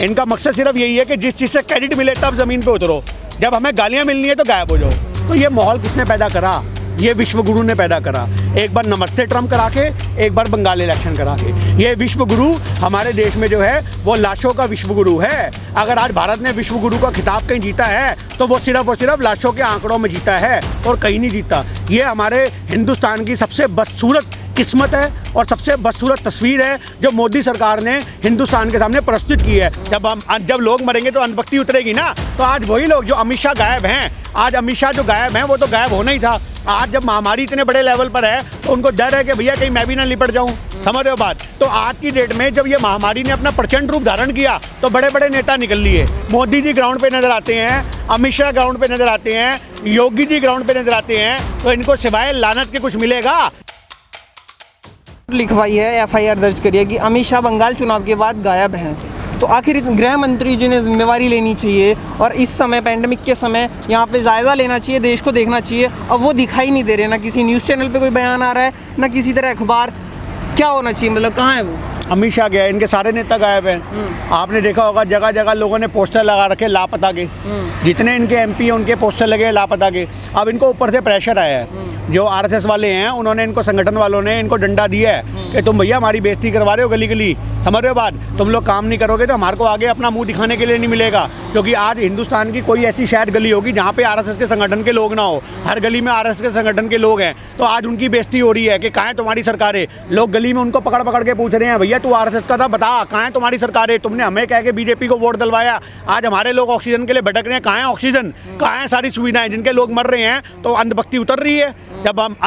इनका मकसद सिर्फ यही है कि जिस चीज़ से क्रेडिट मिले तब ज़मीन पे उतरो, जब हमें गालियाँ मिलनी है तो गायब हो जाओ। तो ये माहौल किसने पैदा करा? ये विश्वगुरु ने पैदा करा। एक बार नमस्ते ट्रम्प करा के, एक बार बंगाल इलेक्शन करा के। ये विश्वगुरु हमारे देश में जो है वो लाशों का विश्वगुरु है। अगर आज भारत ने विश्वगुरु का खिताब कहीं जीता है तो वो सिर्फ और सिर्फ लाशों के आंकड़ों में जीता है और कहीं नहीं जीता। ये हमारे हिंदुस्तान की सबसे बदसूरत किस्मत है और सबसे बदसूरत तस्वीर है जो मोदी सरकार ने हिंदुस्तान के सामने प्रस्तुत की है। जब लोग मरेंगे तो अंधभक्ति उतरेगी ना। तो आज वही लोग जो अमित शाह गायब हैं, आज अमित शाह जो गायब हैं वो तो गायब होना ही था। आज जब महामारी इतने बड़े लेवल पर है तो उनको डर है कि भैया कहीं मैं भी ना लिपट जाऊं। समझ रहे हो बात? तो आज की डेट में जब ये महामारी ने अपना प्रचंड रूप धारण किया तो बड़े बड़े नेता निकल लिए। मोदी जी ग्राउंड पे नजर आते हैं, अमित शाह ग्राउंड पे नजर आते हैं, योगी जी ग्राउंड पे नजर आते हैं। तो इनको सिवाय लानत के कुछ मिलेगा? लिखवाई है, एफआईआर दर्ज करी है कि अमित शाह बंगाल चुनाव के बाद गायब हैं। तो आखिर गृह मंत्री जी ने जिम्मेवारी लेनी चाहिए और इस समय पैंडेमिक के समय यहाँ पे जायज़ा लेना चाहिए, देश को देखना चाहिए। अब वो दिखाई नहीं दे रहे, ना किसी न्यूज़ चैनल पे कोई बयान आ रहा है, ना किसी तरह अखबार। क्या होना चाहिए, मतलब कहाँ है वो? अमित शाह गया, इनके सारे नेता गायब हैं। आपने देखा होगा जगह जगह लोगों ने पोस्टर लगा रखे लापता के। जितने इनके एमपी हैं उनके पोस्टर लगे लापता के। अब इनको ऊपर से प्रेशर आया है, जो आरएसएस वाले हैं उन्होंने इनको, संगठन वालों ने इनको डंडा दिया है कि तुम भैया हमारी बेइज्जती करवा रहे हो गली गली। समझ रहे हो बात? तुम लोग काम नहीं करोगे तो हमारे को आगे अपना मुंह दिखाने के लिए नहीं मिलेगा। क्योंकि आज हिंदुस्तान की कोई ऐसी शायद गली होगी जहाँ पे आरएसएस के संगठन के लोग ना हो। हर गली में आरएसएस के संगठन के लोग हैं। तो आज उनकी बेइज्जती हो रही है कि कहाँ है तुम्हारी सरकारें। लोग गली में उनको पकड़ पकड़ के पूछ रहे हैं, भैया तू आरएसएस का था, बता कहाँ है तुम्हारी सरकारें? तुमने हमें कह के बीजेपी को वोट दिलवाया। आज हमारे लोग ऑक्सीजन के लिए भटक रहे हैं, कहाँ है ऑक्सीजन? कहाँ है सारी सुविधाएं? जिनके लोग मर रहे हैं तो अंधभक्ति उतर रही है।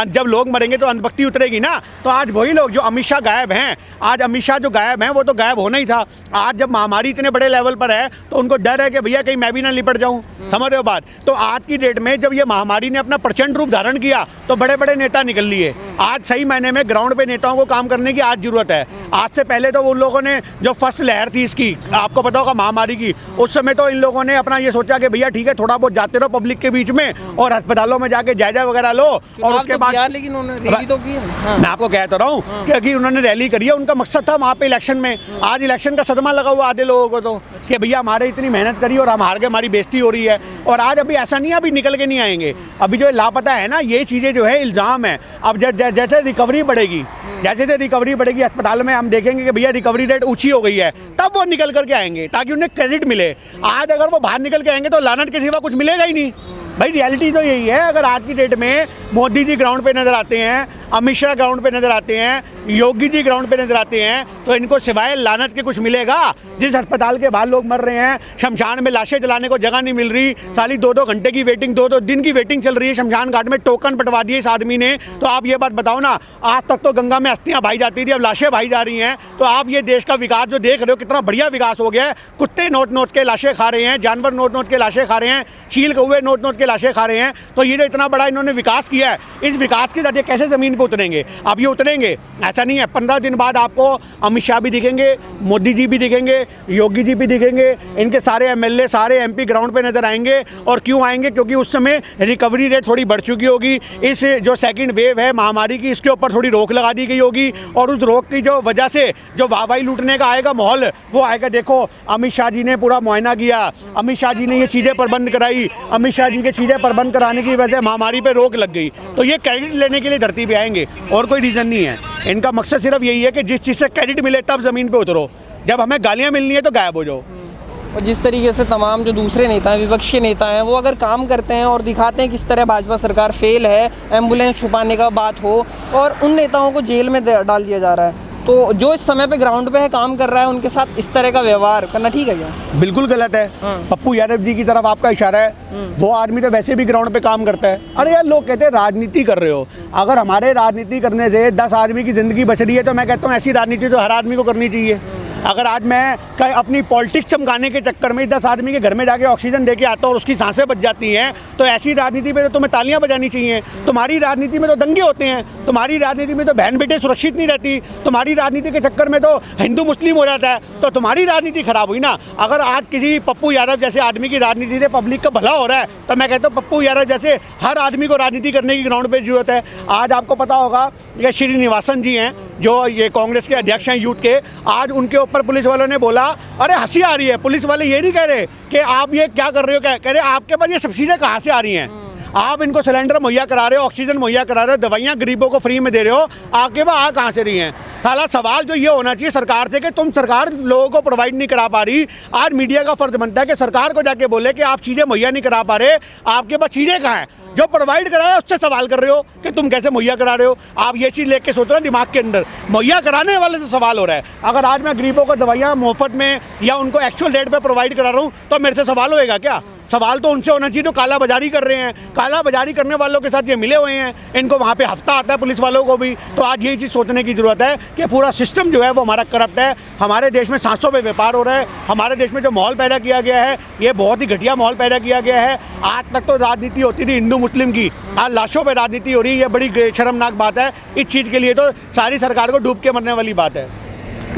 जब लोग मरेंगे तो अंधभक्ति उतरेगी ना। तो आज वही लोग जो अमित शाह गायब हैं, आज अमित शाह जो गायब हैं वो तो गायब होना ही था। आज जब महामारी इतने बड़े लेवल पर है तो उनको डर है कि भैया कहीं मैं भी ना लिपट जाऊं। समझ रहे हो बात? तो आज की डेट में जब ये महामारी ने अपना प्रचंड रूप धारण किया तो बड़े बड़े नेता निकल लिए। आज सही मायने में ग्राउंड पे नेताओं को काम करने की आज जरूरत है। आज से पहले तो उन लोगों ने जो फर्स्ट लहर थी इसकी, आपको पता होगा महामारी की, उस समय तो इन लोगों ने अपना ये सोचा कि भैया ठीक है थोड़ा बहुत जाते रहो पब्लिक के बीच में और अस्पतालों में जाके जायजा वगैरह लो और उसके बाद लेकिन उन्होंने रैली तो की है। मैं आपको कहता रहा हूँ क्योंकि उन्होंने रैली करी है, उनका मकसद था वहाँ पे इलेक्शन में। आज इलेक्शन का सदमा लगा हुआ आधे लोगों को तो कि भैया हमारे इतनी मेहनत करी और हम हार के हमारी बेइज्जती हो रही है। और आज अभी ऐसा नहीं है अभी निकल के नहीं आएंगे। अभी जो लापता है ना, ये चीज़ें जो है इल्ज़ाम है। अब जैसे रिकवरी बढ़ेगी, जैसे रिकवरी बढ़ेगी अस्पताल में, हम देखेंगे कि भैया रिकवरी रेट ऊंची हो गई है, तब वो निकल करके आएंगे ताकि उन्हें क्रेडिट मिले। आज अगर वो बाहर निकल के आएंगे तो लानत के सिवा कुछ मिलेगा ही नहीं। भाई रियलिटी तो यही है। अगर आज की डेट में मोदी जी ग्राउंड पे नजर आते हैं, अमित शाह ग्राउंड पे नजर आते हैं, योगी जी ग्राउंड पे नजर आते हैं, तो इनको सिवाय लानत के कुछ मिलेगा? जिस अस्पताल के बाहर लोग मर रहे हैं, शमशान में लाशें जलाने को जगह नहीं मिल रही, साली 2-2 घंटे की वेटिंग, 2-2 दिन की वेटिंग चल रही है शमशान घाट में, टोकन बंटवा दिए इस आदमी ने। तो आप ये बात बताओ ना, आज तक तो गंगा में अस्थियां भाई जाती थी, अब लाशें भाई जा रही हैं। तो आप ये देश का विकास जो देख रहे हो कितना बढ़िया विकास हो गया है। कुत्ते नोट नोट के लाशें खा रहे हैं, जानवर नोट नोट के लाशें खा रहे हैं, चील कौवे नोट नोट के लाशें खा रहे हैं। तो ये जो इतना बड़ा इन्होंने विकास किया है, इस विकास के साथ ये कैसे ज़मीन पर उतरेंगे? अब ये उतरेंगे ऐसा नहीं है। 15 दिन बाद आपको अमित शाह भी दिखेंगे, मोदी जी भी दिखेंगे, योगी जी भी दिखेंगे, इनके सारे एमएलए सारे एमपी ग्राउंड पे नजर आएंगे। और क्यों आएंगे? क्योंकि उस समय रिकवरी रेट थोड़ी बढ़ चुकी होगी। इस जो सेकंड वेव है महामारी की, इसके ऊपर थोड़ी रोक लगा दी गई होगी और उस रोक की जो वजह से जो वाहवाही लूटने का आएगा माहौल, वो आएगा। देखो अमित शाह जी ने पूरा मुआयना किया, अमित शाह जी ने ये चीज़ें प्रबंध कराई, अमित शाह जी के चीज़ें प्रबंध कराने की वजह से महामारी पर रोक लग गई। तो ये क्रेडिट लेने के लिए धरती पर आएंगे और कोई रीज़न नहीं है। इनका मकसद सिर्फ यही है कि जिस चीज़ से क्रेडिट मिले तब ज़मीन पे उतरो, जब हमें गालियाँ मिलनी है तो गायब हो जाओ। और जिस तरीके से तमाम जो दूसरे नेता हैं, विपक्ष के नेता हैं, वो अगर काम करते हैं और दिखाते हैं किस तरह भाजपा सरकार फेल है, एम्बुलेंस छुपाने का बात हो, और उन नेताओं को जेल में डाल दिया जा रहा है, तो जो इस समय पे ग्राउंड पे है काम कर रहा है, उनके साथ इस तरह का व्यवहार करना ठीक है क्या? बिल्कुल गलत है। पप्पू यादव जी की तरफ आपका इशारा है, वो आदमी तो वैसे भी ग्राउंड पे काम करता है। अरे यार लोग कहते हैं राजनीति कर रहे हो, अगर हमारे राजनीति करने से 10 आदमी की ज़िंदगी बच रही है तो मैं कहता हूँ ऐसी राजनीति तो हर आदमी को करनी चाहिए। अगर आज मैं अपनी पॉलिटिक्स चमकाने के चक्कर में 10 आदमी के घर में जाके ऑक्सीजन दे के आता हूँ और उसकी सांसें बच जाती हैं, तो ऐसी राजनीति पे तो तुम्हें तालियां बजानी चाहिए। तुम्हारी राजनीति में तो दंगे होते हैं, तुम्हारी राजनीति में तो बहन बेटे सुरक्षित नहीं रहती, तुम्हारी राजनीति के चक्कर में तो हिंदू मुस्लिम हो जाता है, तो तुम्हारी राजनीति खराब हुई ना। अगर आज किसी पप्पू यादव जैसे आदमी की राजनीति से पब्लिक का भला हो रहा है, तो मैं कहता हूँ पप्पू यादव जैसे हर आदमी को राजनीति करने की ग्राउंड पर जरूरत है। आज आपको पता होगा कि श्रीनिवासन जी हैं, जो ये कांग्रेस के अध्यक्ष हैं यूथ के, आज उनके ऊपर पुलिस वालों ने बोला, अरे हंसी आ रही है। पुलिस वाले ये नहीं कह रहे कि आप ये क्या कर रहे हो, क्या कह रहे आपके पास ये सब्सिडी कहाँ से आ रही हैं? आप इनको सिलेंडर मुहैया करा रहे हो, ऑक्सीजन मुहैया करा रहे हो, दवाइयाँ गरीबों को फ्री में दे रहे हो, आपके पास आ कहाँ से रही हैं? हालांकि सवाल जो ये होना चाहिए सरकार से कि तुम सरकार लोगों को प्रोवाइड नहीं करा पा रही। आज मीडिया का फर्ज बनता है कि सरकार को जाके बोले कि आप चीज़ें मुहैया नहीं करा पा रहे, आपके पास चीज़ें कहाँ हैं? जो प्रोवाइड करा रहा है उससे सवाल कर रहे हो कि तुम कैसे मुहैया करा रहे हो। आप ये चीज़ लेके सोच रहे हो दिमाग के अंदर, मुहैया कराने वाले से सवाल हो रहा है। अगर आज मैं गरीबों को दवाइयाँ मुफ्त में या उनको एक्चुअल रेट पे प्रोवाइड करा रहा हूँ तो मेरे से सवाल होएगा क्या? सवाल तो उनसे होना चाहिए जो काला बाजारी कर रहे हैं। काला बाजारी करने वालों के साथ ये मिले हुए हैं, इनको वहाँ पे हफ्ता आता है पुलिस वालों को भी। तो आज यही चीज़ सोचने की ज़रूरत है कि पूरा सिस्टम जो है वो हमारा करप्ट है। हमारे देश में सांसों पे व्यापार हो रहा है। हमारे देश में जो माहौल पैदा किया गया है ये बहुत ही घटिया माहौल पैदा किया गया है। आज तक तो राजनीति होती थी हिंदू मुस्लिम की, आज लाशों पर राजनीति हो रही है। ये बड़ी शर्मनाक बात है। इस चीज़ के लिए तो सारी सरकार को डूब के मरने वाली बात है।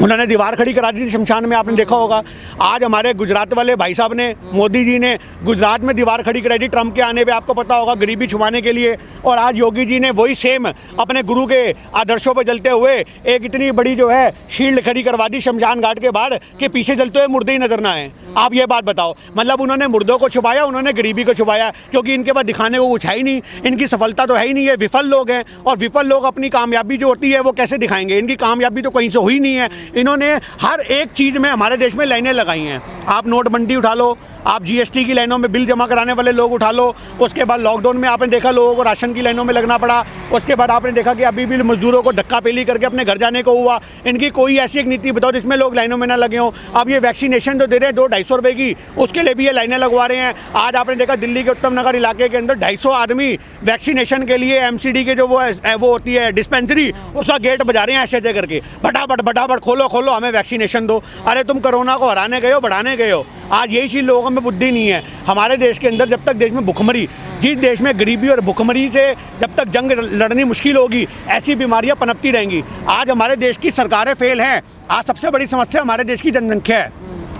उन्होंने दीवार खड़ी करा दी थी शमशान में, आपने देखा होगा। आज हमारे गुजरात वाले भाई साहब ने, मोदी जी ने गुजरात में दीवार खड़ी कराई थी ट्रंप के आने पे, आपको पता होगा, गरीबी छुपाने के लिए। और आज योगी जी ने वही सेम अपने गुरु के आदर्शों पर जलते हुए एक इतनी बड़ी जो है शील्ड खड़ी करवा दी शमशान घाट के बाहर कि पीछे जलते हुए मुर्दे ही नजर ना आए। आप ये बात बताओ, मतलब उन्होंने मुर्दों को छुपाया, उन्होंने गरीबी को छुपाया, क्योंकि इनके पास दिखाने को कुछ है ही नहीं। इनकी सफलता तो है ही नहीं, ये विफल लोग हैं। और विफल लोग अपनी कामयाबी जो होती है वो कैसे दिखाएंगे? इनकी कामयाबी तो कहीं से हुई नहीं है। इन्होंने हर एक चीज़ में हमारे देश में लाइनें लगाई हैं। आप नोटबंदी उठा लो, आप जीएसटी की लाइनों में बिल जमा कराने वाले लोग उठा लो, उसके बाद लॉकडाउन में आपने देखा लोगों को राशन की लाइनों में लगना पड़ा, उसके बाद आपने देखा कि अभी भी मजदूरों को धक्का पेली करके अपने घर जाने को हुआ। इनकी कोई ऐसी एक नीति बताओ जिसमें लोग लाइनों में ना लगे हों। अब ये वैक्सीनेशन जो दे रहे हैं 200-250 रुपये की, उसके लिए भी ये लाइनें लगवा रहे हैं। आज आपने देखा दिल्ली के उत्तम नगर इलाके के अंदर 250 आदमी वैक्सीनेशन के लिए एमसीडी के जो वो होती है डिस्पेंसरी, उसका गेट बजा रहे हैं ऐसे करके, फटाफट खोलो खोलो हमें वैक्सीनेशन दो। अरे तुम कोरोना को हराने गए हो, बढ़ाने गए हो। आज यही चीज़ लोगों में बुद्धि नहीं है। हमारे देश के अंदर जब तक देश में भुखमरी, जिस देश में गरीबी और भुखमरी से जब तक जंग लड़नी मुश्किल होगी, ऐसी बीमारियां पनपती रहेंगी। आज हमारे देश की सरकारें फेल हैं। आज सबसे बड़ी समस्या हमारे देश की जनसंख्या है।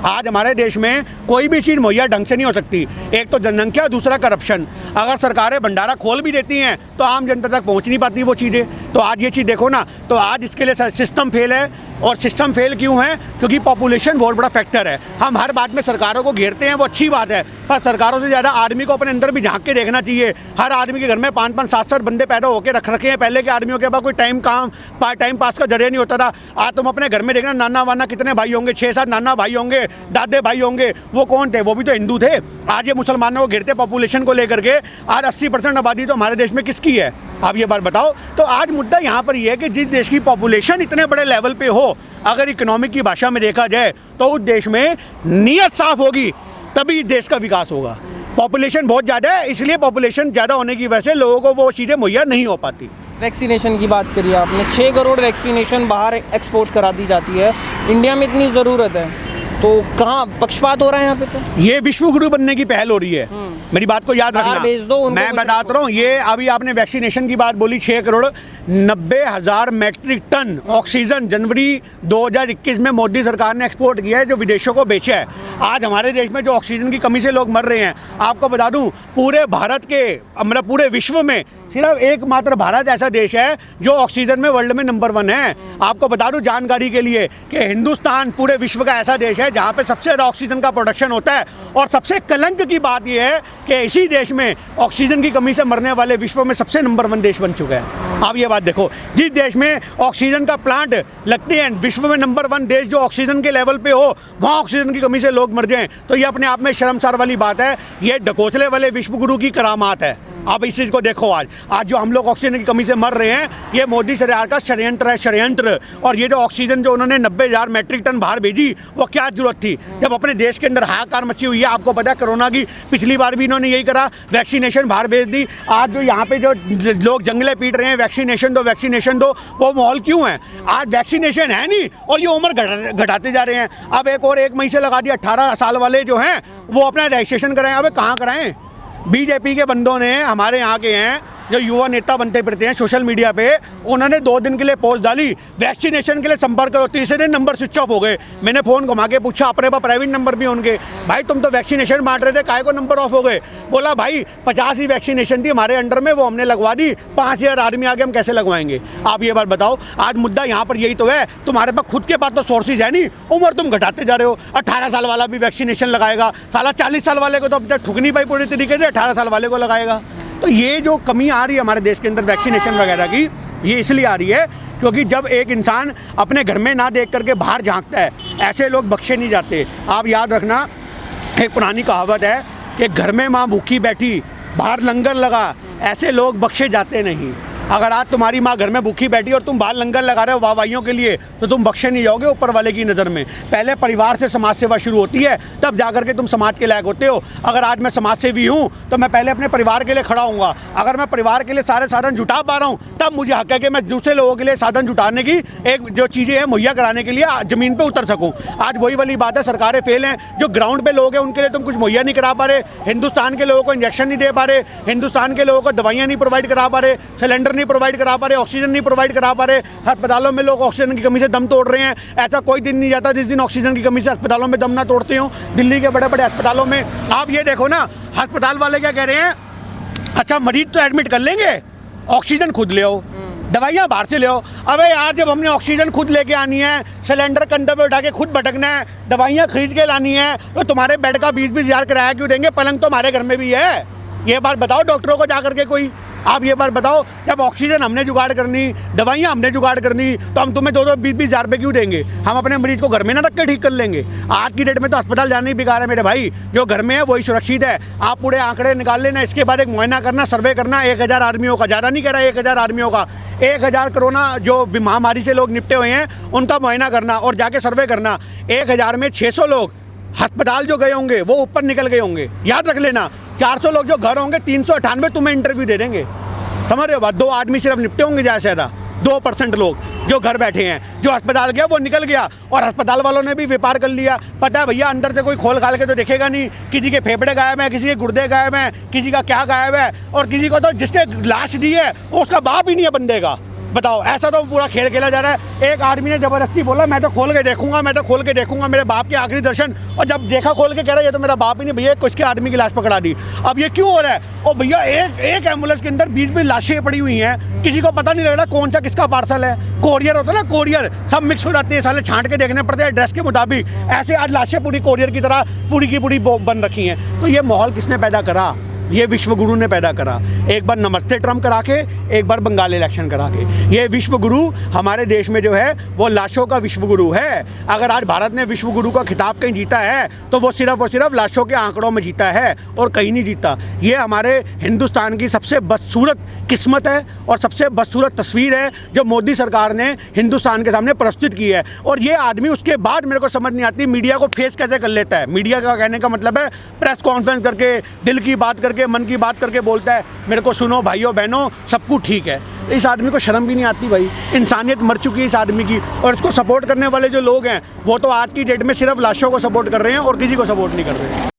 आज हमारे देश में कोई भी चीज़ मुहैया ढंग से नहीं हो सकती। एक तो जनसंख्या, दूसरा करप्शन। अगर सरकारें भंडारा खोल भी देती हैं तो आम जनता तक पहुंच नहीं पाती वो चीज़ें। तो आज ये चीज़ देखो ना, तो आज इसके लिए सिस्टम फेल है। और सिस्टम फेल क्यों है? क्योंकि पॉपुलेशन बहुत बड़ा फैक्टर है। हम हर बात में सरकारों को घेरते हैं, वो अच्छी बात है, पर सरकारों से ज़्यादा आदमी को अपने अंदर भी झांक के देखना चाहिए। हर आदमी के घर में 5-5, 7-7 बंदे पैदा होकर रखे हैं। पहले के आदमियों के पास कोई टाइम पास का जरिया नहीं होता था। आज तुम अपने घर में देखना, नाना वाना कितने भाई होंगे, 6-7 नाना भाई होंगे, दादे भाई होंगे। वो कौन थे? वो भी तो हिंदू थे। आज ये मुसलमानों को घेरते पॉपुलेशन को लेकर के। आज 80% आबादी तो हमारे देश में किसकी है? आप ये बात बताओ। तो आज मुद्दा यहाँ पर ये है कि जिस देश की पॉपुलेशन इतने बड़े लेवल पे हो, अगर इकोनॉमिक की भाषा में देखा जाए तो उस देश में नीयत साफ होगी तभी देश का विकास होगा। पॉपुलेशन बहुत ज़्यादा है, इसलिए पॉपुलेशन ज़्यादा होने की वजह से लोगों को वो चीज़ें मुहैया नहीं हो पाती। वैक्सीनेशन की बात करिए आपने, 6 करोड़ वैक्सीनेशन बाहर एक्सपोर्ट करा दी जाती है, इंडिया में इतनी ज़रूरत है, तो कहाँ पक्षपात हो रहा है यहाँ पे? तो ये विश्व गुरु बनने की पहल हो रही है। मेरी बात को याद रखना, मैं बताता रहा हूँ। ये अभी आपने वैक्सीनेशन की बात बोली, 6 करोड़ 90,000 मैट्रिक टन ऑक्सीजन जनवरी 2021 में मोदी सरकार ने एक्सपोर्ट किया है, जो विदेशों को बेचा है। आज हमारे देश में जो ऑक्सीजन की कमी से लोग मर रहे हैं, आपको बता दूं पूरे भारत के, मतलब पूरे विश्व में सिर्फ एकमात्र भारत ऐसा देश है जो ऑक्सीजन में वर्ल्ड में नंबर 1 है। आपको बता दूं जानकारी के लिए कि हिंदुस्तान पूरे विश्व का ऐसा देश है जहाँ पे सबसे ज़्यादा ऑक्सीजन का प्रोडक्शन होता है। और सबसे कलंक की बात यह है कि इसी देश में ऑक्सीजन की कमी से मरने वाले विश्व में सबसे नंबर 1 देश बन चुका है। आप ये बात देखो, जिस देश में ऑक्सीजन का प्लांट लगते हैं, विश्व में नंबर 1 देश जो ऑक्सीजन के लेवल पे हो, वहाँ ऑक्सीजन की कमी से लोग मर जाएं, तो ये अपने आप में शर्मसार वाली बात है। ये ढकोसले वाले विश्व गुरु की करामात है। आप इस चीज़ को देखो, आज जो हम लोग ऑक्सीजन की कमी से मर रहे हैं, ये मोदी सरकार का षड्यंत्र है, षड्यंत्र। और ये जो ऑक्सीजन जो उन्होंने 90,000 मैट्रिक टन बाहर भेजी, वो क्या जरूरत थी जब अपने देश के अंदर हाहाकार मची हुई है। आपको पता है कोरोना की पिछली बार भी इन्होंने यही करा, वैक्सीनेशन बाहर भेज दी। आज जो यहाँ पे जो लोग जंगले पीट रहे हैं, वैक्सीनेशन दो, वो माहौल क्यों है? आज वैक्सीनेशन है नहीं और ये उम्र घटाते जा रहे हैं। अब एक मई से लगा दिया, 18 साल वाले जो हैं वो अपना रजिस्ट्रेशन कराएं। अब कहाँ कराएं? बीजेपी के बंदों ने, हमारे यहाँ के हैं, जो युवा नेता बनते फिरते हैं सोशल मीडिया पे, उन्होंने 2 दिन के लिए पोस्ट डाली, वैक्सीनेशन के लिए संपर्क करो, तीसरे दिन नंबर स्विच ऑफ हो गए। मैंने फ़ोन घुमा के पूछा, अपने पास प्राइवेट नंबर भी उनके, भाई तुम तो वैक्सीनेशन बांट रहे थे, काहे को नंबर ऑफ हो गए? बोला भाई 50 ही वैक्सीनेशन थी हमारे अंडर में, वो हमने लगवा दी, 5000 आदमी आगे हम कैसे लगवाएंगे? आप ये बात बताओ। आज मुद्दा यहाँ पर यही तो है, तुम्हारे पास खुद के पास तो सोर्सेज है नहीं, उम्र तुम घटाते जा रहे हो। 18 साल वाला भी वैक्सीनेशन लगाएगा, साला 40 साल वाले को तो अब तक ठुक नहीं पाई पूरी तरीके से, 18 साल वाले को लगाएगा। तो ये जो कमी आ रही है हमारे देश के अंदर वैक्सीनेशन वगैरह की, ये इसलिए आ रही है क्योंकि जब एक इंसान अपने घर में ना देख करके बाहर झांकता है, ऐसे लोग बख्शे नहीं जाते। आप याद रखना, एक पुरानी कहावत है कि घर में माँ भूखी बैठी, बाहर लंगर लगा, ऐसे लोग बख्शे जाते नहीं। अगर आज तुम्हारी माँ घर में भूखी बैठी और तुम बाहर लंगर लगा रहे हो वाहवाइयों के लिए, तो तुम बख्शे नहीं जाओगे ऊपर वाले की नज़र में। पहले परिवार से समाज सेवा शुरू होती है, तब जाकर के तुम समाज के लायक होते हो। अगर आज मैं समाज सेवी हूँ तो मैं पहले अपने परिवार के लिए खड़ा हूँगा। अगर मैं परिवार के लिए सारे साधन जुटा पा रहा हूँ, तब मुझे हक है कि मैं दूसरे लोगों के लिए साधन जुटाने की एक जो चीज़ें हैं मुहैया कराने के लिए ज़मीन पर उतर सकूँ। आज वही वाली बात है, सरकारें फेल हैं। जो ग्राउंड पे लोग हैं उनके लिए तुम कुछ मुहैया नहीं करा पा रहे, हिंदुस्तान के लोगों को इंजेक्शन नहीं दे पा रहे, हिंदुस्तान के लोगों को दवाइयाँ नहीं प्रोवाइड करा पा रहे, सिलेंडर नहीं प्रोवाइड करा पा रहे, ऑक्सीजन नहीं प्रोवाइड करा पा रहे। अस्पतालों में लोग ऑक्सीजन की कमी से दम तोड़ रहे हैं। ऐसा कोई दिन नहीं जाता जिस दिन ऑक्सीजन की कमी से अस्पतालों में दम ना तोड़ते हो। दिल्ली के बड़े बड़े अस्पतालों में आप ये देखो ना, अस्पताल वाले क्या कह रहे हैं, अच्छा मरीज तो एडमिट कर लेंगे, ऑक्सीजन खुद ले आओ, दवाइयाँ बाहर से ले आओ। अबे यार, जब हमने ऑक्सीजन खुद लेके आनी है, सिलेंडर कंधे पे उठा के खुद भटकना है, दवाइयाँ खरीद के लानी है, तो तुम्हारे बेड का 20-20 हज़ार किराया क्यों देंगे? पलंग तो हमारे घर में भी है। ये बात बताओ डॉक्टरों को जा करके कोई। आप ये बात बताओ, जब ऑक्सीजन हमने जुगाड़ करनी, दवाइयाँ हमने जुगाड़ करनी, तो हम तुम्हें 2-2, 20-20 हज़ार रुपये क्यों देंगे? हम अपने मरीज को घर में ना रख के ठीक कर लेंगे। आज की डेट में तो अस्पताल जाना ही बेकार है मेरे भाई। जो घर में है वही सुरक्षित है। आप पूरे आंकड़े निकाल लेना, इसके बाद एक मुआयना करना, सर्वे करना 1000 आदमियों का, ज़्यादा नहीं कह रहा 1000 आदमियों का, 1000 कोरोना जो महामारी से लोग निपटे हुए हैं उनका मुआयना करना और जाके सर्वे करना। 1000 में 600 लोग अस्पताल जो गए होंगे वो ऊपर निकल गए होंगे। याद रख लेना, 400 लोग जो घर होंगे, 398 तुम्हें इंटरव्यू दे देंगे। समझ रहे हो बात? 2 आदमी सिर्फ निपटे होंगे ज़्यादा से ज़्यादा, 2% लोग जो घर बैठे हैं। जो अस्पताल गया वो निकल गया, और अस्पताल वालों ने भी व्यापार कर लिया। पता है भैया, अंदर से कोई खोल खाल के तो देखेगा नहीं, किसी के फेफड़े गायब हैं, किसी के गुर्दे गायब हैं, किसी का क्या गायब है, और किसी को तो जिसके लाश दी है वो उसका बाप ही नहीं है बंदे का। बताओ, ऐसा तो पूरा खेल खेला जा रहा है। एक आदमी ने ज़बरदस्ती बोला मैं तो खोल के देखूंगा, मैं तो खोल के देखूंगा, मेरे बाप के आखिरी दर्शन, और जब देखा खोल के कह रहा है ये तो मेरा बाप ही नहीं। भैया किसके आदमी की लाश पकड़ा दी। अब ये क्यों हो रहा है? और भैया एक एम्बुलेंस के अंदर 20-20 लाशें पड़ी हुई हैं, किसी को पता नहीं लग रहा कौन सा किसका पार्सल है। कोरियर होता है ना, कोरियर, सब मिक्स हो जाते हैं, साले छांट के देखने पड़ते हैं एड्रेस के मुताबिक। ऐसे आज लाशें पूरी कोरियर की तरह पूरी की पूरी बन रखी हैं। तो ये माहौल किसने पैदा करा? ये विश्वगुरु ने पैदा करा। एक बार नमस्ते ट्रम्प करा के, एक बार बंगाल इलेक्शन करा के। ये विश्वगुरु हमारे देश में जो है वो लाशों का विश्वगुरु है। अगर आज भारत ने विश्वगुरु का खिताब कहीं जीता है तो वो सिर्फ और सिर्फ लाशों के आंकड़ों में जीता है और कहीं नहीं जीता। ये हमारे हिंदुस्तान की सबसे बदसूरत किस्मत है और सबसे बदसूरत तस्वीर है जो मोदी सरकार ने हिंदुस्तान के सामने प्रस्तुत की है। और ये आदमी उसके बाद मेरे को समझ नहीं आती मीडिया को फेस कैसे कर लेता है। मीडिया का कहने का मतलब है प्रेस कॉन्फ्रेंस करके, दिल की बात करके, मन की बात करके बोलता है मेरे को सुनो भाइयों बहनों सब कुछ ठीक है। इस आदमी को शर्म भी नहीं आती भाई। इंसानियत मर चुकी है इस आदमी की। और इसको सपोर्ट करने वाले जो लोग हैं वो तो आज की डेट में सिर्फ लाशों को सपोर्ट कर रहे हैं और किसी को सपोर्ट नहीं कर रहे हैं।